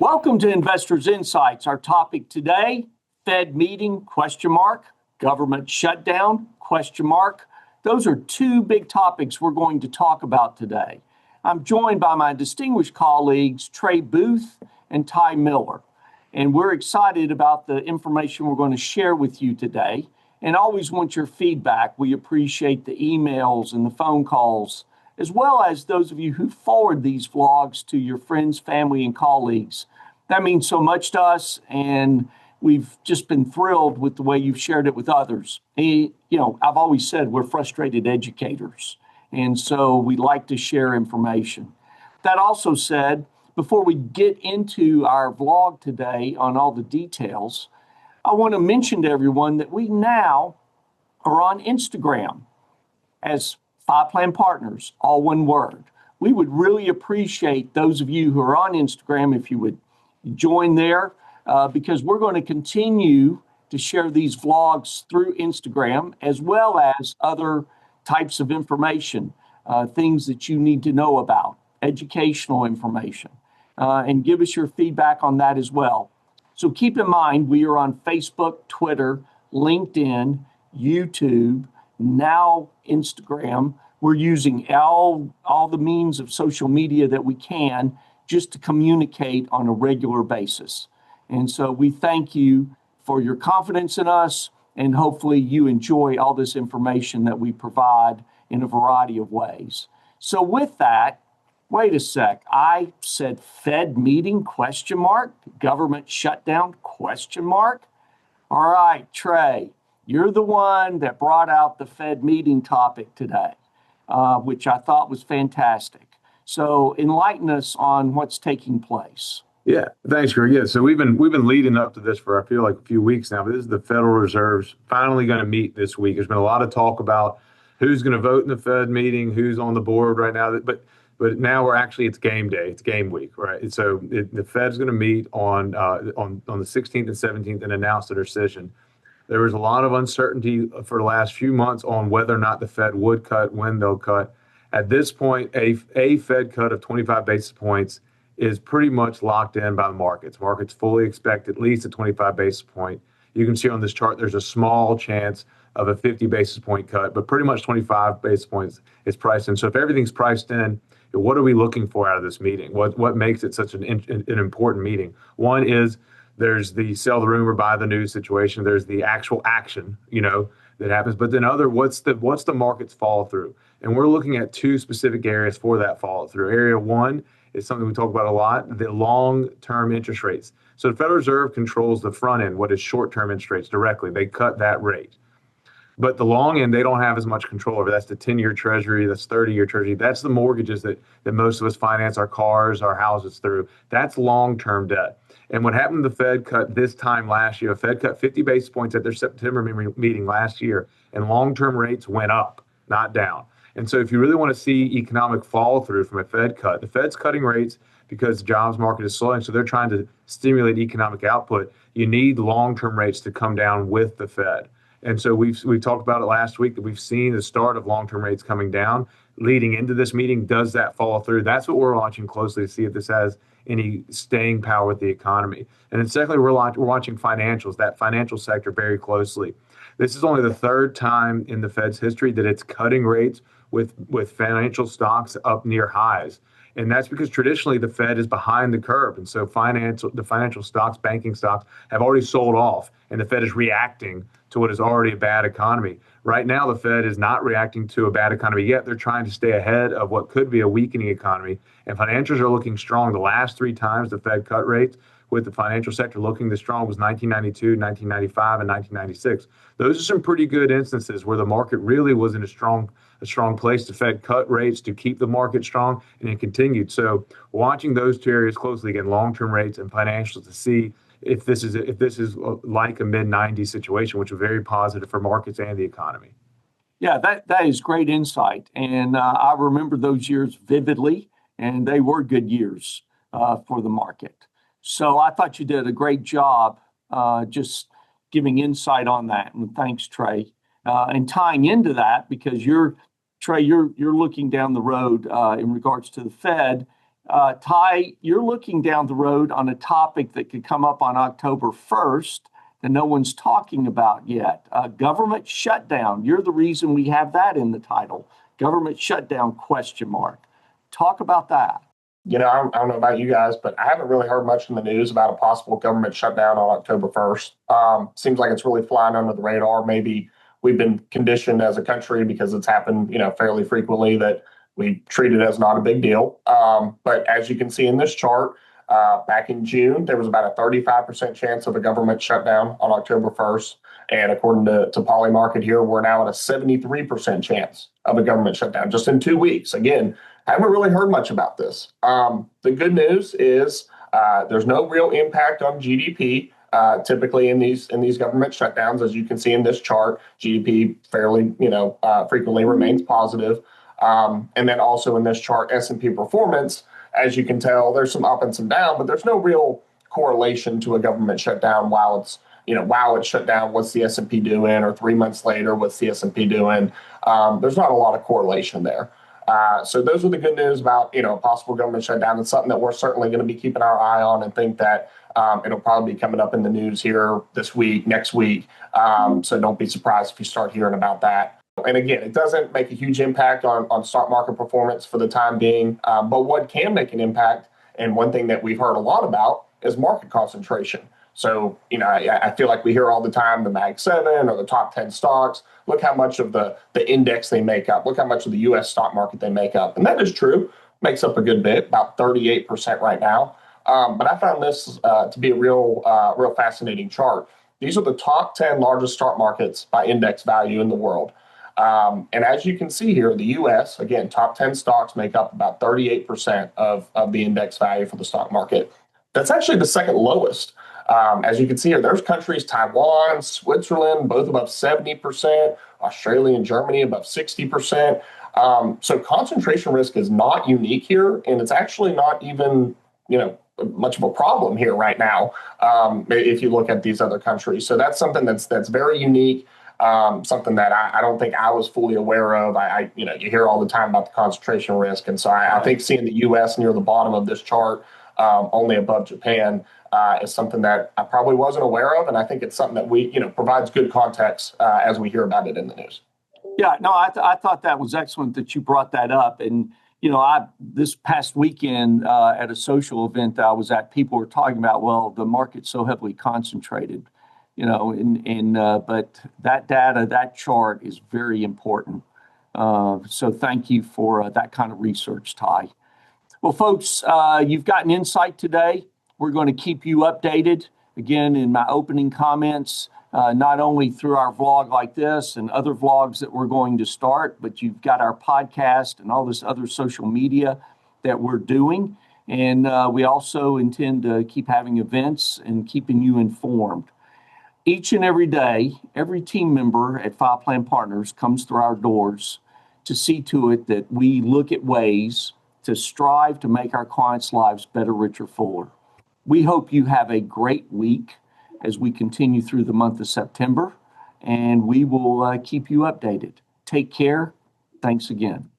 Welcome to Investors Insights. Our topic today, Fed meeting, ? Government shutdown, ? Those are two big topics we're going to talk about today. I'm joined by my distinguished colleagues, Trey Booth and Ty Miller. And we're excited about the information we're going to share with you today. And always want your feedback. We appreciate the emails and the phone calls, as well as those of you who forward these vlogs to your friends, family, and colleagues. That means so much to us, and we've just been thrilled with the way you've shared it with others. And, I've always said we're frustrated educators, and so we like to share information. That also said, before we get into our vlog today on all the details, I want to mention to everyone that we now are on Instagram as Five Plan Partners, all one word. We would really appreciate those of you who are on Instagram if you would join there, because we're going to continue to share these vlogs through Instagram, as well as other types of information, things that you need to know about, educational information, and give us your feedback on that as well. So keep in mind, we are on Facebook, Twitter, LinkedIn, YouTube, now Instagram. We're using all the means of social media that we can just to communicate on a regular basis. And so we thank you for your confidence in us, and hopefully you enjoy all this information that we provide in a variety of ways. So with that, wait a sec, I said Fed meeting, ? Government shutdown, ? All right, Trey, you're the one that brought out the Fed meeting topic today, which I thought was fantastic. So enlighten us on what's taking place. Yeah, thanks, Greg. Yeah, so we've been leading up to this for, I feel like, a few weeks now. But this is the Federal Reserve's finally going to meet this week. There's been a lot of talk about who's going to vote in the Fed meeting, who's on the board right now. But now it's game day. It's game week, right? And so the Fed's going to meet on the 16th and 17th and announce their decision. There was a lot of uncertainty for the last few months on whether or not the Fed would cut, when they'll cut. At this point, a Fed cut of 25 basis points is pretty much locked in by the markets. Markets fully expect at least a 25 basis point. You can see on this chart, there's a small chance of a 50 basis point cut, but pretty much 25 basis points is priced in. So if everything's priced in, what are we looking for out of this meeting? What makes it such an important meeting? One is there's the sell the rumor, buy the news situation. There's the actual action, that happens. But then what's the market's follow through? And we're looking at two specific areas for that follow through. Area one is something we talk about a lot, the long-term interest rates. So the Federal Reserve controls the front end, what is short-term interest rates directly. They cut that rate. But the long end, they don't have as much control over. That's the 10-year Treasury, that's 30-year Treasury. That's the mortgages that most of us finance our cars, our houses through. That's long-term debt. And what happened to the Fed cut this time last year, the Fed cut 50 basis points at their September meeting last year, and long-term rates went up, not down. And so if you really want to see economic follow through from a Fed cut, the Fed's cutting rates because the jobs market is slowing. So they're trying to stimulate economic output. You need long-term rates to come down with the Fed. And so we talked about it last week that we've seen the start of long-term rates coming down leading into this meeting. Does that follow through? That's what we're watching closely to see if this has any staying power with the economy. And then secondly, we're watching financials, that financial sector very closely. This is only the third time in the Fed's history that it's cutting rates with financial stocks up near highs. And that's because traditionally the Fed is behind the curve. And so the financial stocks, banking stocks have already sold off, and the Fed is reacting to what is already a bad economy. Right now, the Fed is not reacting to a bad economy yet. They're trying to stay ahead of what could be a weakening economy. And financials are looking strong. The last three times the Fed cut rates with the financial sector looking this strong was 1992, 1995, and 1996. Those are some pretty good instances where the market really was in a strong place. The Fed cut rates to keep the market strong, and it continued. So watching those two areas closely, again, long-term rates and financials, to see if this is like a mid-90s situation, which is very positive for markets and the economy. Yeah, that is great insight. And I remember those years vividly, and they were good years for the market. So I thought you did a great job just giving insight on that. And thanks, Trey. And tying into that, because Trey, you're looking down the road in regards to the Fed, Ty, you're looking down the road on a topic that could come up on October 1st that no one's talking about yet. Government shutdown. You're the reason we have that in the title. Government shutdown, question mark. Talk about that. I don't know about you guys, but I haven't really heard much in the news about a possible government shutdown on October 1st. Seems like it's really flying under the radar. Maybe we've been conditioned as a country because it's happened, fairly frequently that we treat it as not a big deal. But as you can see in this chart, back in June, there was about a 35% chance of a government shutdown on October 1st. And according to Polymarket here, we're now at a 73% chance of a government shutdown just in 2 weeks. Again, I haven't really heard much about this. The good news is there's no real impact on GDP. Typically in these government shutdowns, as you can see in this chart, GDP fairly frequently remains positive. And then also in this chart, S&P performance, as you can tell, there's some up and some down, but there's no real correlation to a government shutdown while it's shut down. What's the S&P doing? Or 3 months later, what's the S&P doing? There's not a lot of correlation there. So those are the good news about, a possible government shutdown. It's something that we're certainly going to be keeping our eye on and think that it'll probably be coming up in the news here this week, next week. So don't be surprised if you start hearing about that. And again, it doesn't make a huge impact on stock market performance for the time being. But what can make an impact, and one thing that we've heard a lot about, is market concentration. So, I feel like we hear all the time the Mag 7 or the top 10 stocks. Look how much of the index they make up. Look how much of the U.S. stock market they make up. And that is true. Makes up a good bit, about 38% right now. But I found this to be a real fascinating chart. These are the top 10 largest stock markets by index value in the world. And as you can see here, the U.S., again, top 10 stocks make up about 38% of the index value for the stock market. That's actually the second lowest. As you can see here, there's countries, Taiwan, Switzerland, both above 70%, Australia and Germany above 60%. So concentration risk is not unique here, and it's actually not even, much of a problem here right now if you look at these other countries. So that's something that's very unique. Something that I don't think I was fully aware of. You hear all the time about the concentration risk. And so I think seeing the U.S. near the bottom of this chart, only above Japan, is something that I probably wasn't aware of. And I think it's something that provides good context as we hear about it in the news. Yeah, no, I thought that was excellent that you brought that up. And, this past weekend at a social event that I was at, people were talking about, well, the market's so heavily concentrated. But that data, that chart is very important. So thank you for that kind of research, Ty. Well, folks, you've gotten insight today. We're going to keep you updated. Again, in my opening comments, not only through our vlog like this and other vlogs that we're going to start, but you've got our podcast and all this other social media that we're doing. And we also intend to keep having events and keeping you informed. Each and every day, every team member at File Plan Partners comes through our doors to see to it that we look at ways to strive to make our clients' lives better, richer, fuller. We hope you have a great week as we continue through the month of September, and we will keep you updated. Take care. Thanks again.